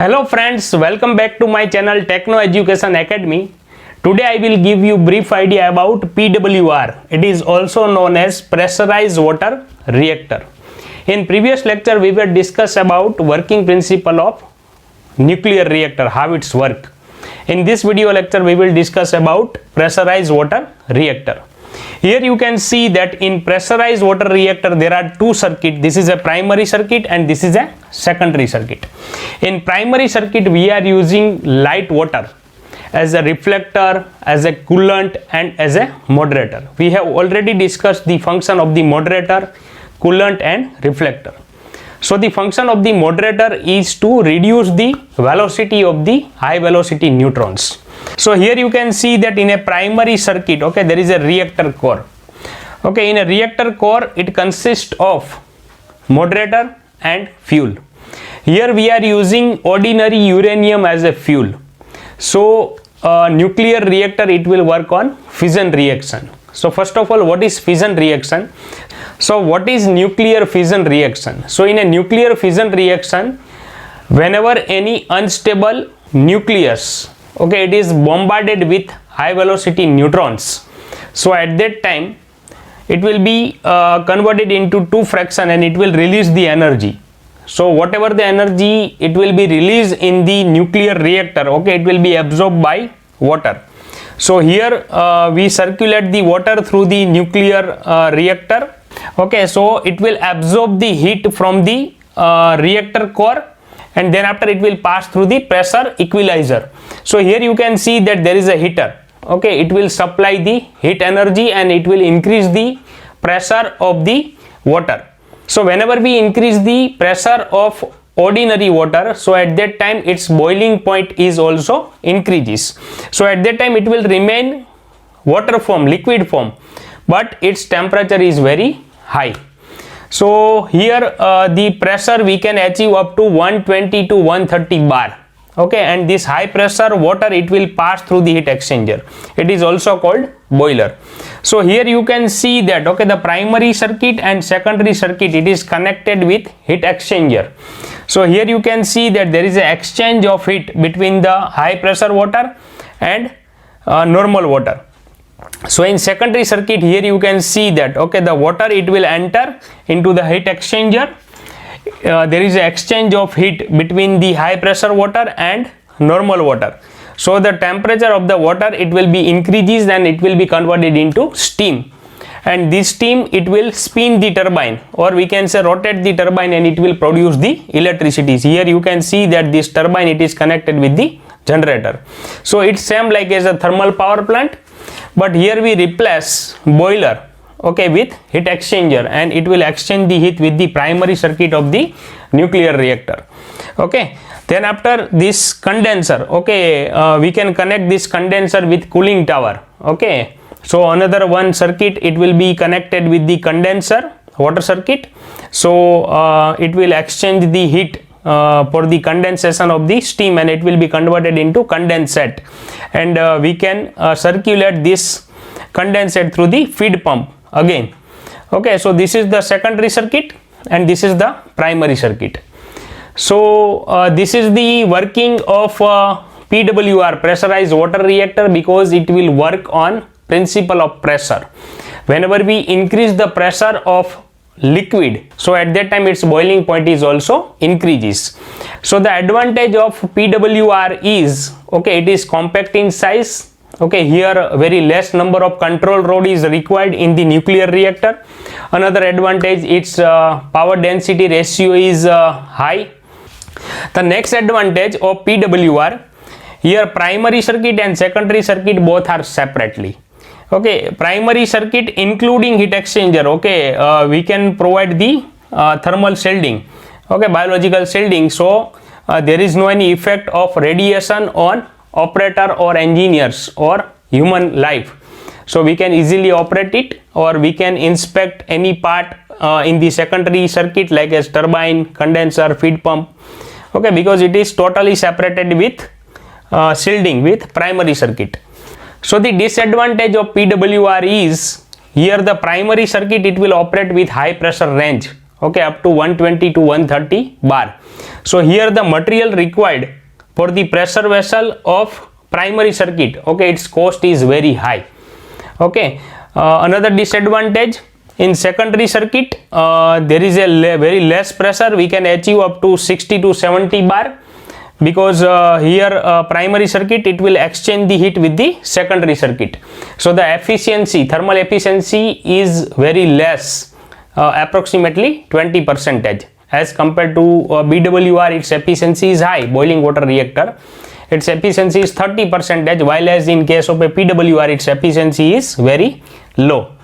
Hello friends, welcome back to my channel Techno Education Academy. Today I will give you brief idea about PWR. It is also known as pressurized water reactor. In previous lecture we will discuss about working principle of nuclear reactor, how it's work. In this video lecture we will discuss about pressurized water reactor. Here you can see that in pressurized water reactor there are two circuits. This is a primary circuit and this is a secondary circuit. In primary circuit we are using light water as a reflector, as a coolant and as a moderator. We have already discussed the function of the moderator, coolant and reflector. So the function of the moderator is to reduce the velocity of the high velocity neutrons. So here you can see that in a primary circuit, okay, there is a reactor core. Okay, in a reactor core it consists of moderator and fuel. Here we are using ordinary uranium as a fuel. So nuclear reactor, it will work on fission reaction. So first of all, what is fission reaction? So what is nuclear fission reaction? So in a nuclear fission reaction, whenever any unstable nucleus, okay, it is bombarded with high velocity neutrons, so at that time it will be converted into two fraction and it will release the energy. So whatever the energy it will be released in the nuclear reactor, okay, it will be absorbed by water. So here we circulate the water through the nuclear reactor. Okay, so it will absorb the heat from the reactor core and then after it will pass through the pressure equalizer. So here you can see that there is a heater. Okay, it will supply the heat energy and it will increase the pressure of the water. So whenever we increase the pressure of ordinary water, so at that time its boiling point is also increases. So at that time it will remain water form, liquid form, but its temperature is very high. So here the pressure we can achieve up to 120 to 130 bar. Okay, and this high pressure water it will pass through the heat exchanger. It is also called boiler. So here you can see that, okay, the primary circuit and secondary circuit, it is connected with heat exchanger. So here you can see that there is an exchange of heat between the high pressure water and normal water. So in secondary circuit, here you can see that, okay, the water it will enter into the heat exchanger. There is an exchange of heat between the high pressure water and normal water. So the temperature of the water it will be increases and it will be converted into steam, and this steam it will spin the turbine, or we can say rotate the turbine, and it will produce the electricity. Here you can see that this turbine it is connected with the generator. So it's same like as a thermal power plant, but here we replace boiler, okay, with heat exchanger, and it will exchange the heat with the primary circuit of the nuclear reactor. Okay, then after this condenser, okay, we can connect this condenser with cooling tower. Okay, so another one circuit it will be connected with the condenser water circuit. So it will exchange the heat for the condensation of the steam, and it will be converted into condensate, and we can circulate this condensate through the feed pump again. Okay, so this is the secondary circuit and this is the primary circuit. So this is the working of PWR, pressurized water reactor, because it will work on principle of pressure. Whenever we increase the pressure of liquid, so at that time its boiling point is also increases. So the advantage of PWR is, okay, it is compact in size. Okay, here very less number of control rod is required in the nuclear reactor. Another advantage, its power density ratio is high. The next advantage of PWR, here primary circuit and secondary circuit both are separately. Okay, primary circuit including heat exchanger, okay, we can provide the thermal shielding, okay, biological shielding. So there is no any effect of radiation on operator or engineers or human life. So we can easily operate it, or we can inspect any part in the secondary circuit like as turbine, condenser, feed pump. Okay, because it is totally separated with shielding with primary circuit. So the disadvantage of PWR is, here the primary circuit it will operate with high pressure range. okay, up to 120 to 130 bar. So here the material required for the pressure vessel of primary circuit, okay, its cost is very high. Okay, another disadvantage, in secondary circuit there is a very less pressure, we can achieve up to 60 to 70 bar, because here primary circuit it will exchange the heat with the secondary circuit, so the efficiency, thermal efficiency is very less, approximately 20%, as compared to BWR, its efficiency is high. Boiling water reactor, its efficiency is 30%, while as in case of a PWR its efficiency is very low.